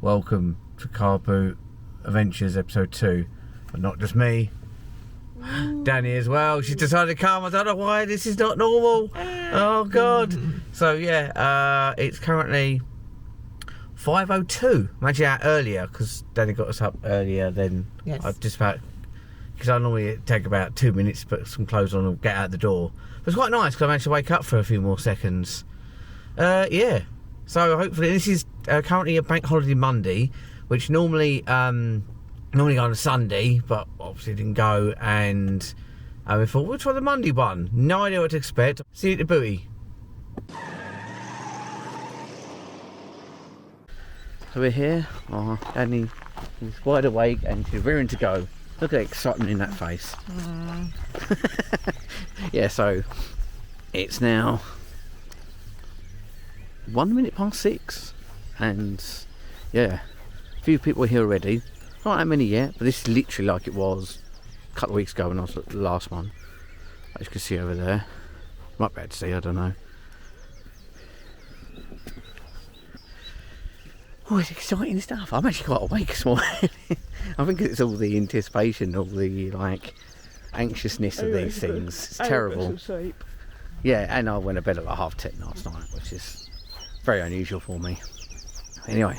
welcome to Car Boot Adventures episode 2. But not just me, Danny as well. She's decided to come. I don't know why, this is not normal. Oh God. So yeah, it's currently 5:02. I'm actually out earlier because Danny got us up earlier than I just about, because I normally take about 2 minutes to put some clothes on and get out the door. But it's quite nice because I managed to wake up for a few more seconds. Yeah, so hopefully this is currently a bank holiday Monday, which normally go on a Sunday, but obviously didn't go, and we thought we'll try the Monday one. No idea what to expect. See you at the booty. So we're here. Oh, Danny is wide awake and she's rearing to go. Look at the excitement in that face. Yeah, so it's now 1 minute past 6, and yeah, a few people are here already. Not that many yet, but this is literally like it was a couple of weeks ago when I was at the last one. As you can see over there, might be able to see, I don't know. Oh, it's exciting stuff. I'm actually quite awake this morning. I think it's all the anticipation, all the like anxiousness of these things. It's terrible. Yeah, and I went to bed at like 10:30 last night, which is very unusual for me. Anyway,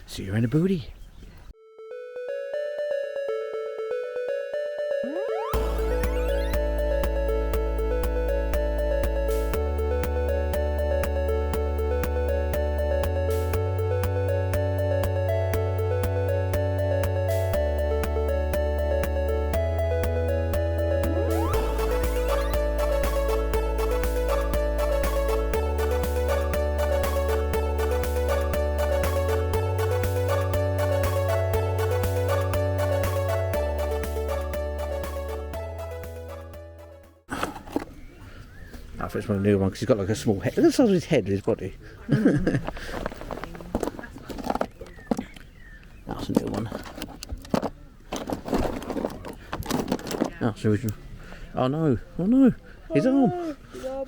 see you in the booty. I thought it's one new one because he's got like a small head. Look at the size of his head and his body. That's a new one. Oh, so oh no, oh no, his arm. His arm.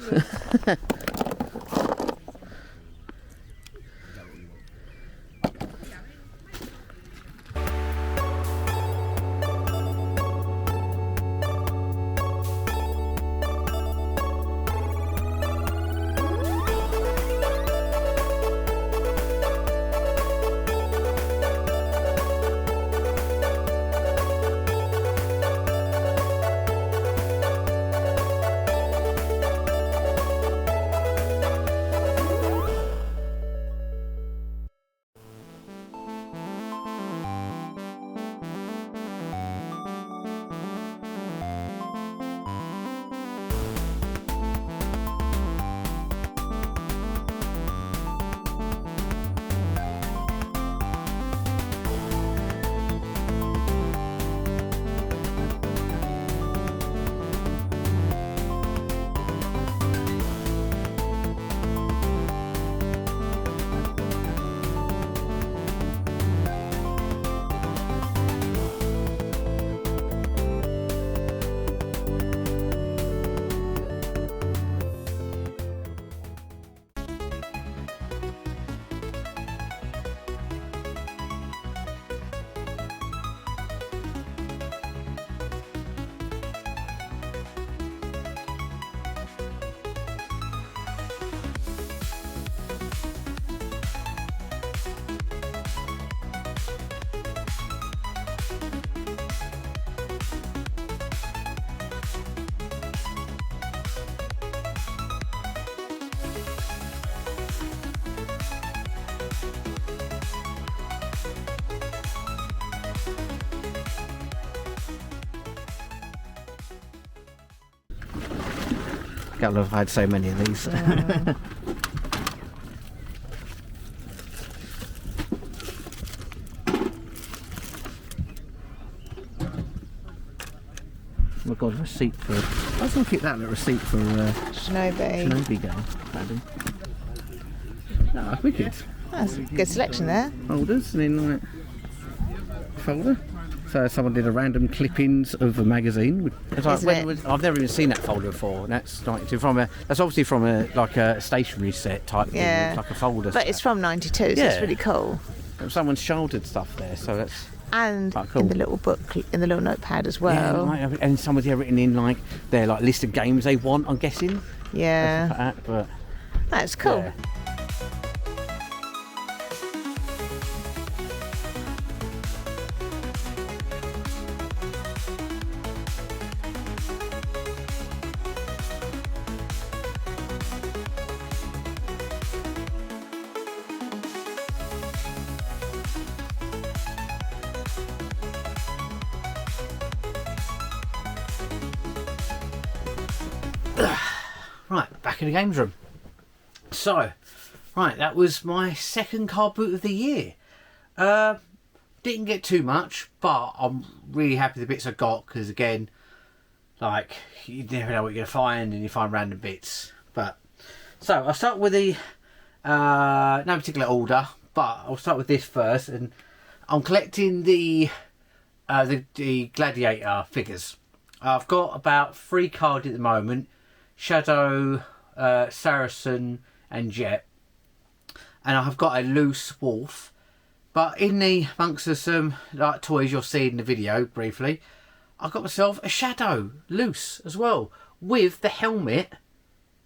Can't believe I've had so many of these. Oh my god, a receipt for... I was going to keep that little receipt for Shinobi girl. No, that's wicked. That's a good selection there. Holders and then like folder. So someone did a random clippings of a magazine. I've never even seen that folder before. That's 92 that's obviously from a stationery set type thing. It's like a folder. But it's from 92, so it's really cool. Someone's shouldered stuff there, so that's and quite cool. In the little book, in the little notepad as well. Yeah, and somebody's written in their list of games they want. I'm guessing. Yeah. Like that, but that's cool. Yeah. Right, back in the games room. So, right, that was my second car boot of the year. Didn't get too much, but I'm really happy with the bits I got, because again, you never know what you're going to find, and you find random bits. But so I'll start with the no particular order, but I'll start with this first, and I'm collecting the Gladiator figures. I've got about 3 cards at the moment: Shadow, Saracen and Jet, and I've got a loose wolf. But amongst some toys you'll see in the video briefly, I've got myself a Shadow loose as well, with the helmet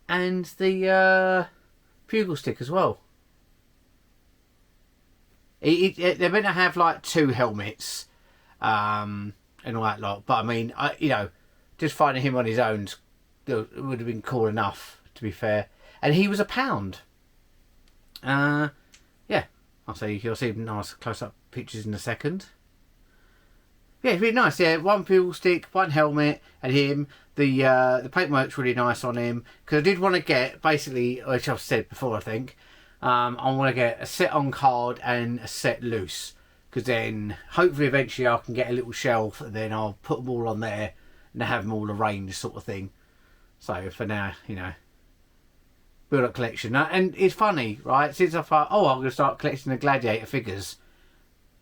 and the bugle stick as well. They're meant to have 2 helmets and all that lot, but I mean, just finding him on his own would have been cool enough, to be fair. And he was £1. Yeah, you'll see nice close-up pictures in a second. Yeah, it's really nice. Yeah, 1 bugle stick, 1 helmet, and him. The paintwork's really nice on him, because I did want to get, basically, which I've said before, I think, I want to get a set on card and a set loose, because then hopefully eventually I can get a little shelf, and then I'll put them all on there and have them all arranged, sort of thing. So for now, build up collection. And it's funny, right? Since I thought, I'm going to start collecting the Gladiator figures,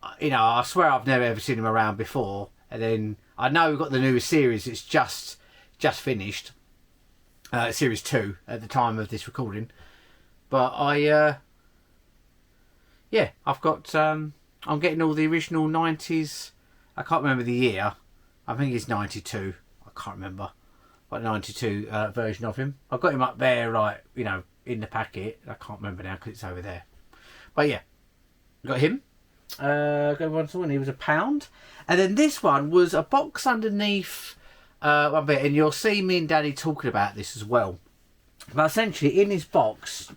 I swear I've never ever seen them around before. And then I know we've got the newest series. It's just finished, series 2 at the time of this recording. But I've got I'm getting all the original 90s. I can't remember the year. I think it's 92. I can't remember. 92 version of him. I've got him up there, in the packet. I can't remember now because it's over there. But yeah, got him. Got one. He was £1, and then this one was a box underneath one bit, and you'll see me and Daddy talking about this as well. But essentially, in this box,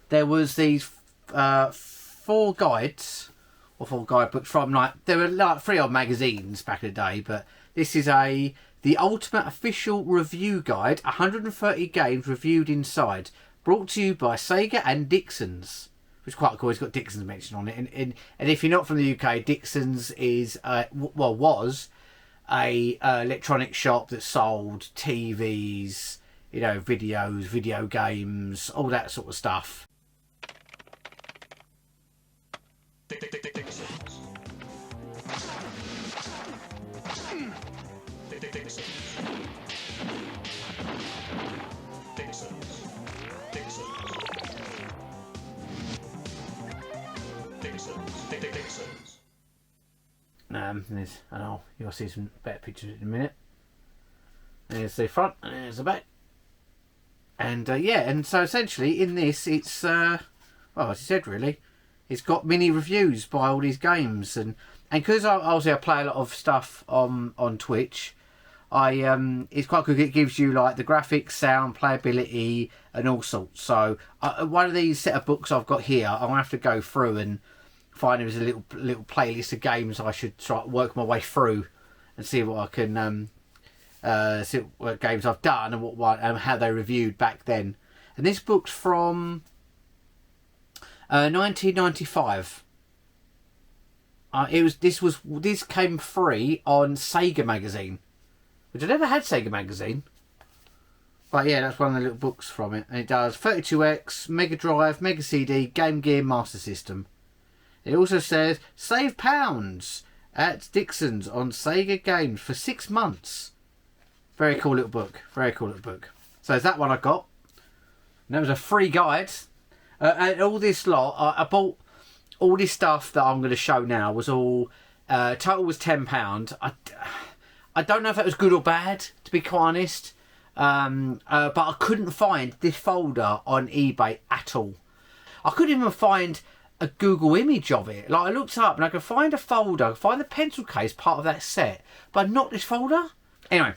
there was these 4 guides or 4 guidebooks from there were 3 odd magazines back in the day, but this is the Ultimate Official Review Guide, 130 games reviewed inside, brought to you by Sega and Dixon's, which is quite cool. It's got Dixon's mentioned on it, and if you're not from the UK, Dixon's is was a electronic shop that sold TVs, videos, video games, all that sort of stuff. You'll see some better pictures in a minute. There's the front and there's the back. And and so essentially in this it's as I said, really, it's got mini reviews by all these games, and because I play a lot of stuff on Twitch, it's quite good. It gives you the graphics, sound, playability, and all sorts. So one of these set of books I've got here, I'm gonna have to go through and find there's a little playlist of games I should try work my way through and see what I can see what games I've done and what and how they reviewed back then. And this book's from 1995. This came free on Sega magazine, which I never had Sega magazine. But yeah, that's one of the little books from it, and it does 32X, Mega Drive, Mega CD, Game Gear, Master System. It also says save £, at Dixon's on Sega Games for 6 months. Very cool little book. Very cool little book. So there's that one I got. And that was a free guide. And all this lot, I bought all this stuff that I'm going to show now was all... total was £10. I don't know if that was good or bad, to be quite honest. But I couldn't find this folder on eBay at all. I couldn't even find a Google image of it. Like, I looked up and I could find a folder, I could find the pencil case part of that set, but not this folder. Anyway,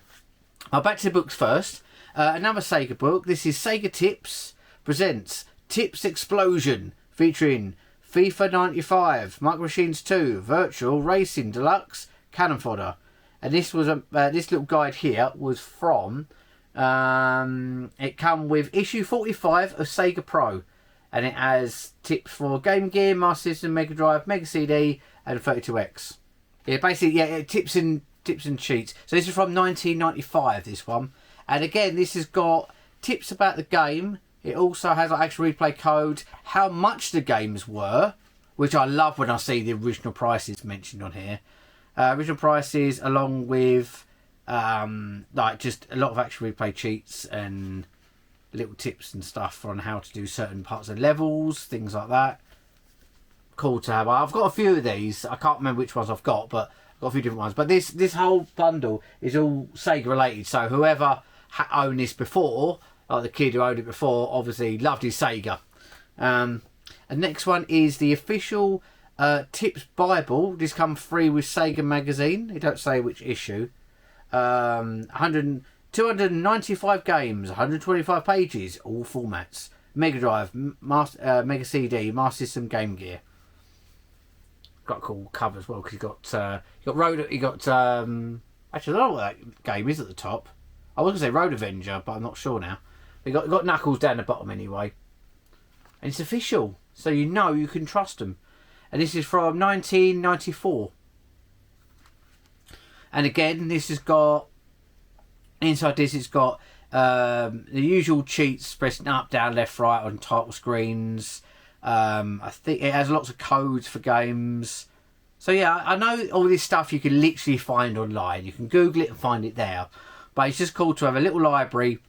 I'll back to the books first. Another Sega book. This is Sega Tips presents Tips Explosion, featuring FIFA 95, Micro Machines 2, Virtual Racing Deluxe, Cannon Fodder. And this was this little guide here was from it come with issue 45 of Sega Pro, and it has tips for Game Gear, Master System, Mega Drive, Mega CD, and 32X. Yeah, basically, tips and cheats. So this is from 1995. This one, and again, this has got tips about the game. It also has like actual replay code, how much the games were, which I love when I see the original prices mentioned on here. Original prices, along with like just a lot of actual replay cheats and little tips and stuff on how to do certain parts of levels, things like that. Cool to have. I've got a few of these. I can't remember which ones I've got, but I've got a few different ones. But this whole bundle is all Sega related. So whoever owned this before, like the kid who owned it before, obviously loved his Sega. And next one is the official Tips Bible. This comes free with Sega magazine. It don't say which issue. 295 games, 125 pages, all formats. Mega Drive, Mega CD, Master System, Game Gear. Got a cool cover as well because you got Road. You got actually I don't know what that game is at the top. I was gonna say Road Avenger, but I'm not sure now. You got Knuckles down the bottom anyway, and it's official, so you know you can trust them. And this is from 1994. And again, this has got inside this. It's got the usual cheats: pressing up, down, left, right on title screens. I think it has lots of codes for games. So yeah, I know all this stuff you can literally find online. You can Google it and find it there. But it's just cool to have a little library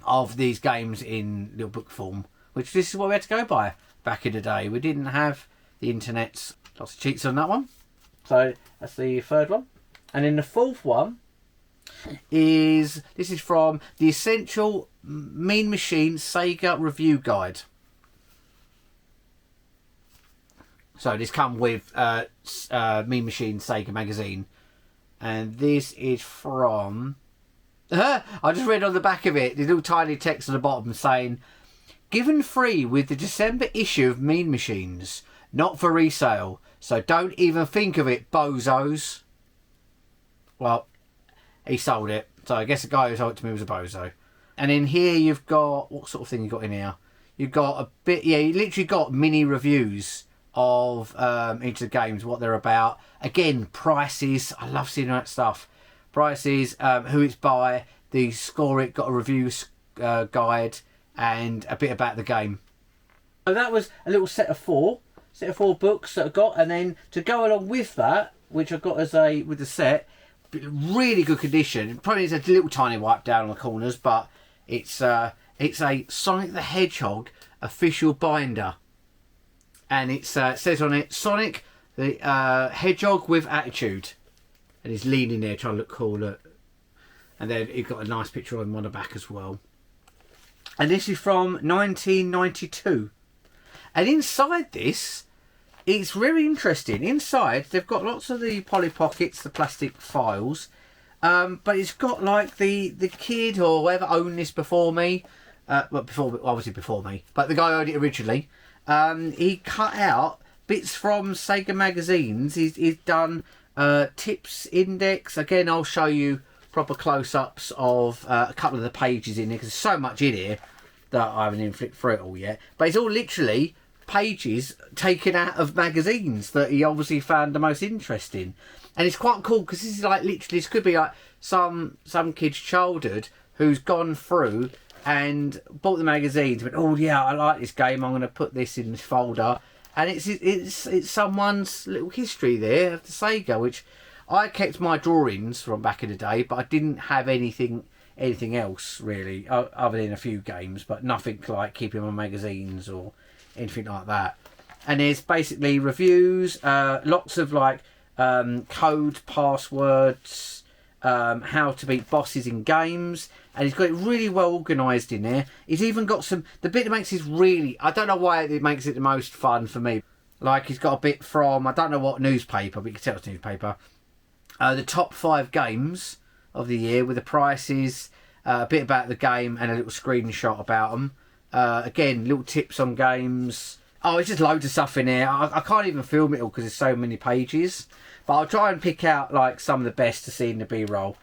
of these games in little book form, which this is what we had to go by back in the day. We didn't have the internet. Lots of cheats on that one. So that's the third one. And then the fourth one is, this is from the Essential Mean Machine Sega Review Guide. So this come with Mean Machine Sega magazine. And this is from... I just read on the back of it, the little tiny text at the bottom saying, given free with the December issue of Mean Machines. Not for resale. So don't even think of it, bozos. Well, he sold it. So I guess the guy who sold it to me was a bozo. And in here you've got... What sort of thing you got in here? You've got a bit... Yeah, you literally got mini reviews of each of the games, what they're about. Again, prices. I love seeing that stuff. Prices, who it's by, the score it, got a review guide, and a bit about the game. So that was a little set of four books that I got, and then to go along with that, which I got as with the set, really good condition. It probably needs a little tiny wipe down on the corners, but it's a Sonic the Hedgehog official binder, and it says on it Sonic the Hedgehog with attitude, and he's leaning there trying to look cool. Look. And then it got a nice picture of him on the back as well. And this is from 1992. And inside this, it's very interesting. Inside, they've got lots of the Polly Pockets, the plastic files. But it's got like the kid or whoever owned this before me. Obviously before me. But the guy owned it originally. He cut out bits from Sega magazines. He's done tips index. Again, I'll show you proper close-ups of a couple of the pages in here. Because there's so much in here that I haven't even flipped through it all yet. But it's all literally pages taken out of magazines that he obviously found the most interesting. And it's quite cool because this is like literally, this could be like some kid's childhood who's gone through and bought the magazines, went, oh yeah, I like this game, I'm going to put this in this folder. and it's someone's little history there of the Sega, which I kept my drawings from back in the day, but I didn't have anything else really, other than a few games, but nothing like keeping my magazines or anything like that. And there's basically reviews, lots of like code, passwords, how to beat bosses in games, and he's got it really well organised in there. He's even got the bit that makes it really, I don't know why it makes it the most fun for me, like he's got a bit from, I don't know what newspaper, but you can tell it's newspaper, the top 5 games of the year with the prices, a bit about the game and a little screenshot about them. Again, little tips on games. Oh, it's just loads of stuff in there. I can't even film it all because there's so many pages. But I'll try and pick out like some of the best to see in the B-roll.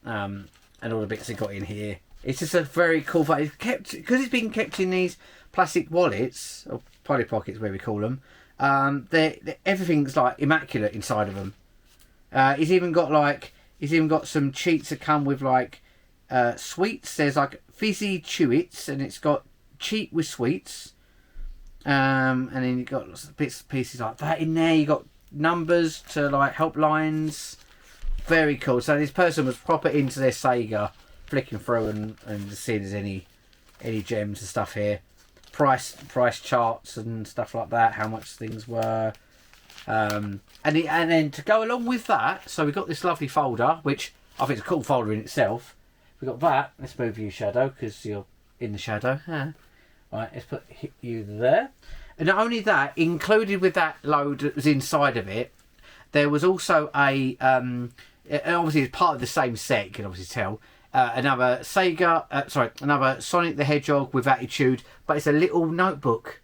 And all the bits they got in here. It's just a very cool photo. Because it's been kept in these plastic wallets, or Polly Pockets, where we call them. Everything's like immaculate inside of them. He's even got some cheats that come with like sweets. There's like fizzy chewits, and it's got cheat with sweets. And then you've got lots of bits and pieces like that in there. You got numbers to like helplines. Very cool. So this person was proper into their Sega, flicking through and seeing if there's any gems and stuff here. Price charts and stuff like that. How much things were. And then to go along with that, so we've got this lovely folder, which I think is a cool folder in itself. We've got that. Let's move you, Shadow, because you're in the shadow. Right, let's put you there. And not only that, included with that load that was inside of it, there was also a, obviously it's part of the same set, you can obviously tell, another another Sonic the Hedgehog with attitude, but it's a little notebook.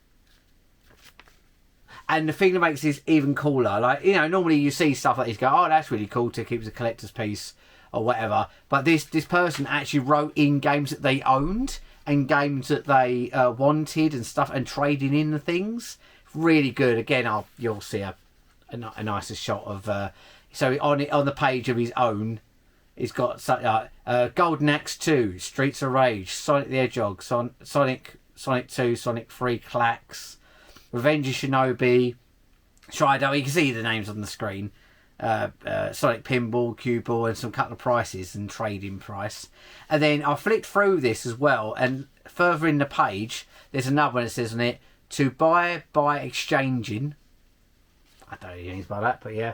And the thing that makes this even cooler, like, you know, normally you see stuff like this, go, oh, that's really cool to keep as a collector's piece or whatever. But this person actually wrote in games that they owned and games that they wanted and stuff, and trading in the things. Really good. Again, you'll see a nicer shot of. So on the page of his own, he's got Golden Axe 2, Streets of Rage, Sonic the Hedgehog, Sonic 2, Sonic 3, Clax, Revenge of Shinobi, Shido. You can see the names on the screen. Sonic Pinball, Cue Ball, and some couple of prices and trading price. And then I flicked through this as well, and further in the page there's another one that says on it, to buy by exchanging. I don't know what he means by that, but yeah.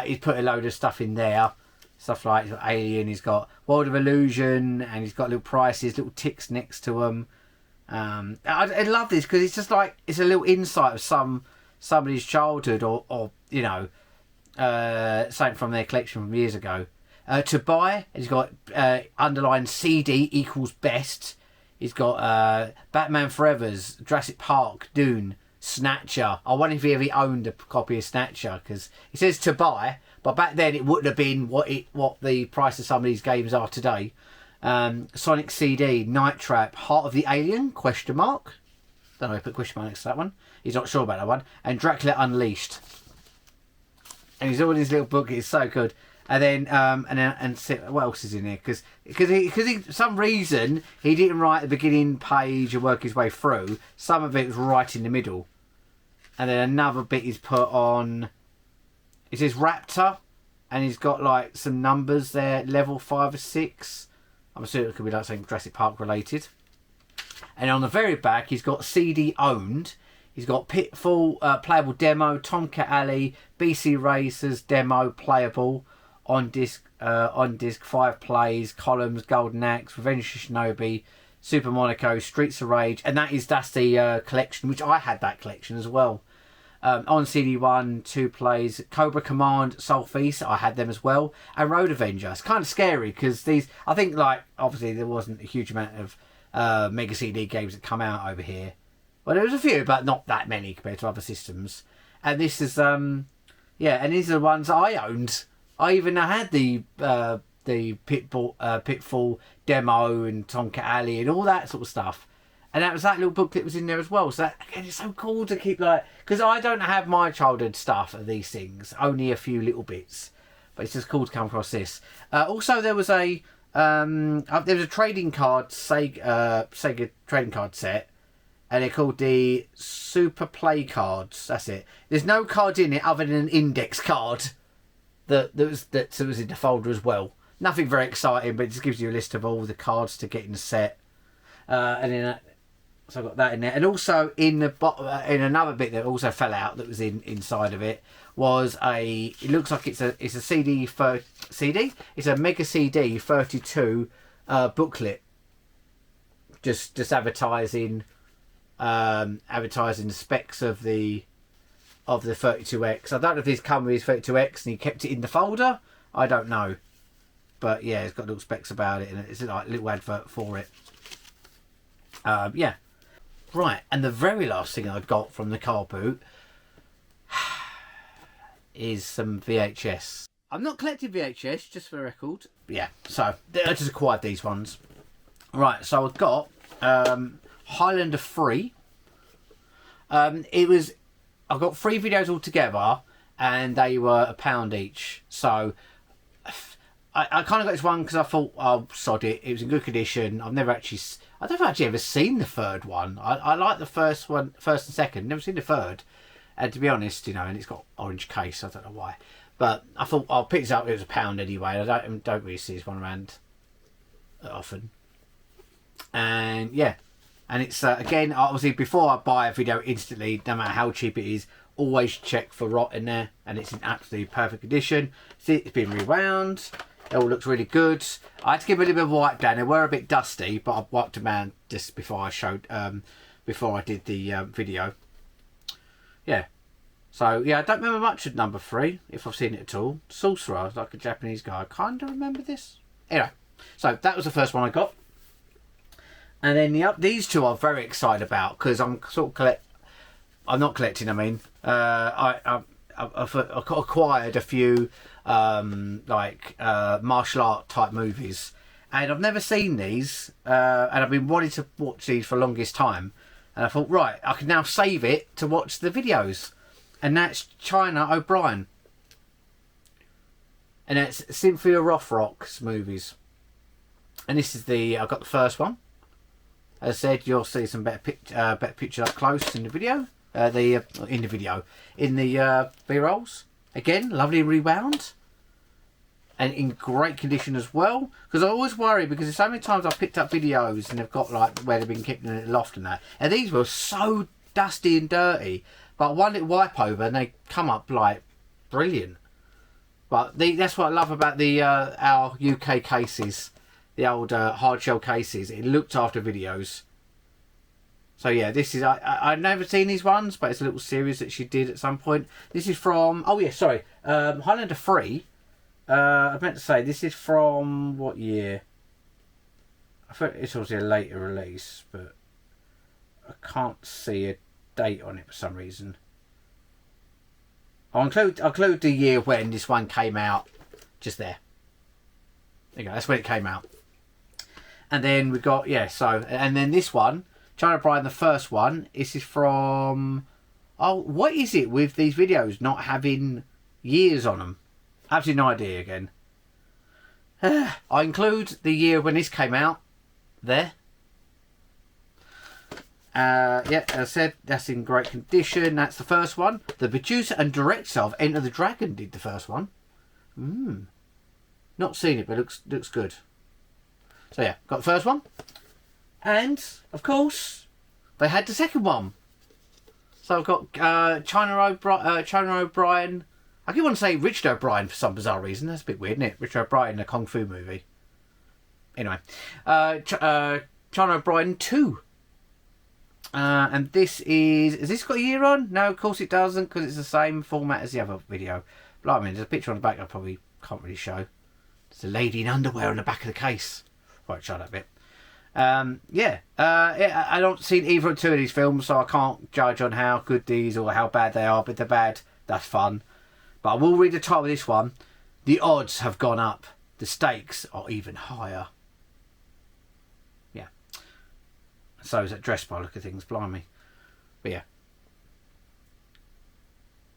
He's put a load of stuff in there, stuff like Alien. He's got World of Illusion, and he's got little prices, little ticks next to them. I love this because it's just like it's a little insight of somebody's childhood, or you know, something from their collection from years ago. To buy, he's got underlined CD equals best. He's got Batman Forever's, Jurassic Park, Dune, Snatcher. I wonder if he ever owned a copy of Snatcher, because it says to buy, but back then it wouldn't have been what the price of some of these games are today. Sonic CD, Night Trap, Heart of the Alien, question mark. Don't know if I put question mark next to that one. He's not sure about that one. And Dracula Unleashed. And he's all in his little book. It's so good. And then what else is in there? Because for some reason he didn't write the beginning page and work his way through. Some of it was right in the middle, and then another bit is put on. It says Raptor, and he's got like some numbers there, level 5 or 6. I'm assuming it could be like something Jurassic Park related. And on the very back, he's got CD owned. He's got Pitfall playable demo, Tomcat Alley, BC Racers demo playable. On disc 5 plays, Columns, Golden Axe, Revenge of Shinobi, Super Monaco, Streets of Rage, and that's the collection, which I had that collection as well. On CD1, 2 plays, Cobra Command, Soul Feast, I had them as well, and Road Avenger. It's kind of scary because these, I think, like, obviously there wasn't a huge amount of Mega CD games that come out over here. Well, there was a few, but not that many compared to other systems. And this is, and these are the ones I owned. I even had the Pitfall demo and Tomcat Alley and all that sort of stuff, and that was that little book that was in there as well. So that, again, it's so cool to keep, like, because I don't have my childhood stuff of these things, only a few little bits, but it's just cool to come across this. Also, there was a trading card Sega trading card set, and they're called the Super Play cards. That's it. There's no cards in it other than an index card that was in the folder as well. Nothing very exciting, but it just gives you a list of all the cards to get in the set. And then so I've got that in there, and also in the in another bit that also fell out that was inside of it was it looks like it's a CD for CD. It's a Mega CD 32 booklet, just advertising the specs of the 32X. I don't know if this come with his 32X and he kept it in the folder. I don't know, but yeah, it's got little specs about it, and it's like a little advert for it. Yeah. Right, and the very last thing I got from the car boot is some VHS. I'm not collecting VHS, just for the record. Yeah, so I just acquired these ones. Right, so I've got Highlander 3. I've got 3 videos altogether, and they were £1 each. So I kind of got this one because I thought, oh, sod it. It was in good condition. I don't think I've actually ever seen the third one. I like the first and second. Never seen the third. And to be honest, and it's got orange case. I don't know why. But I thought I'll pick this up. It was £1 anyway. I don't really see this one around often. And yeah. And it's, again, obviously, before I buy a video instantly, no matter how cheap it is, always check for rot in there. And it's in absolutely perfect condition. See, it's been rewound. It all looks really good. I had to give it a little bit of a wipe down. They were a bit dusty, but I wiped them down just before I did the video. Yeah. So, yeah, I don't remember much of number 3, if I've seen it at all. Sorcerer, like a Japanese guy. I kind of remember this. Anyway, so that was the first one I got. And then these two I'm very excited about, because I'm sort of I'm not collecting, I mean. I've acquired a few martial art type movies, and I've never seen these, and I've been wanting to watch these for the longest time, and I thought, right, I can now save it to watch the videos, and that's China O'Brien, and that's Cynthia Rothrock's movies, and this is I've got the first one. As I said, you'll see some better picture up close in the video. In the B-rolls. Again, lovely rewound. And in great condition as well. Because I always worry, because there's so many times I've picked up videos and they've got like where they've been kept in the loft and that. And these were so dusty and dirty. But one little wipe over and they come up like brilliant. But that's what I love about our UK cases. The old hard shell cases. It looked after videos. So yeah, this is I've never seen these ones, but it's a little series that she did at some point. This is from Highlander 3. I meant to say this is from what year? I thought it's obviously a later release, but I can't see a date on it for some reason. I'll include the year when this one came out, just there. There you go. That's when it came out. And then we got and then this one. China O'Brien, the first one. This is from... Oh, what is it with these videos not having years on them? Absolutely no idea again. I include the year when this came out. There. As I said, that's in great condition. That's the first one. The producer and director of Enter the Dragon did the first one. Not seen it, but it looks good. So yeah, got the first one. And, of course, they had the second one. So I've got China O'Brien. I keep wanting to say Richard O'Brien for some bizarre reason. That's a bit weird, isn't it? Richard O'Brien in a Kung Fu movie. Anyway. China O'Brien 2. And this is... Has this got a year on? No, of course it doesn't, because it's the same format as the other video. But I mean, there's a picture on the back I probably can't really show. There's a lady in underwear on the back of the case. Right, show that bit. I don't see either or two of these films, so I can't judge on how good these or how bad they are. But if they're bad, that's fun. But I will read the title of this one. The odds have gone up. The stakes are even higher. Yeah. So is that dressed by look of things, blimey. But yeah.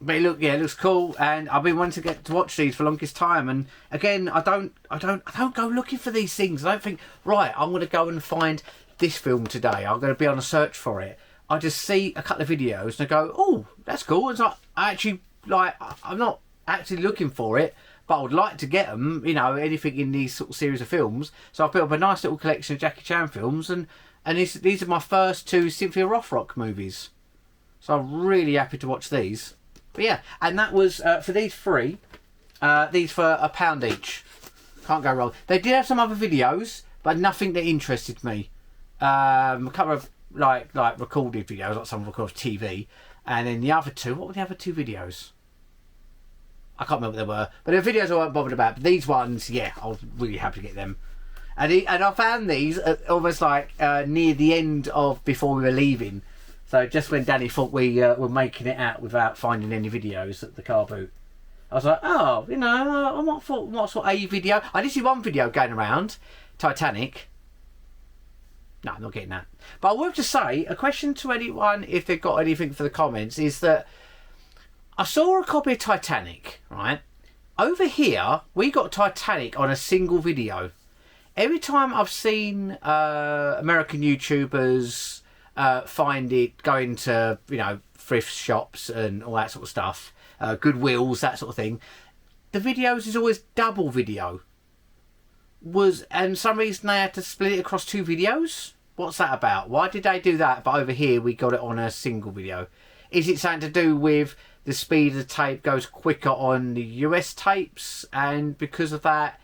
But it looks cool, and I've been wanting to get to watch these for the longest time. And again, I don't go looking for these things. I don't think, right, I'm going to go and find this film today. I'm going to be on a search for it. I just see a couple of videos and I go, oh, that's cool. It's like, I'm not actually looking for it, but I would like to get them, you know, anything in these sort of series of films. So I've built up a nice little collection of Jackie Chan films, and these are my first 2 Symphony of Rock movies. So I'm really happy to watch these. But yeah, and that was, for these 3, these for £1 each. Can't go wrong. They did have some other videos, but nothing that interested me. A couple of like recorded videos, like some of course TV, and then the other 2. What were the other 2 videos? I can't remember what they were, but the videos I weren't bothered about. But these ones, yeah, I was really happy to get them. And I found these almost like near the end of before we were leaving. So just when Danny thought we were making it out without finding any videos at the car boot, I was like, oh, you know, I might thought what sort of a video. I did see one video going around, Titanic. No, I'm not getting that. But I will just say, a question to anyone, if they've got anything for the comments, is that I saw a copy of Titanic, right? Over here, we got Titanic on a single video. Every time I've seen American YouTubers find it, going to, you know, thrift shops and all that sort of stuff, Goodwills, that sort of thing, the videos is always double video. And some reason they had to split it across 2 videos. What's that about? Why did they do that? But over here we got it on a single video. Is it something to do with the speed of the tape goes quicker on the US tapes, and because of that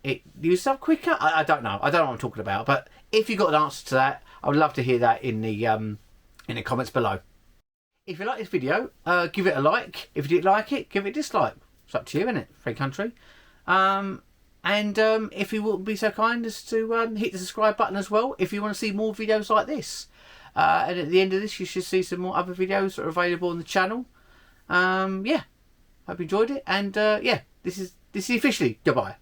it uses up quicker? I don't know. I don't know what I'm talking about. But if you got an answer to that, I would love to hear that in the comments below. If you like this video, give it a like. If you didn't like it, give it a dislike. It's up to you, isn't it? Free country. And if you will be so kind as to hit the subscribe button as well if you want to see more videos like this. And at the end of this you should see some more other videos that are available on the channel. Yeah, hope you enjoyed it, and yeah, this is officially goodbye.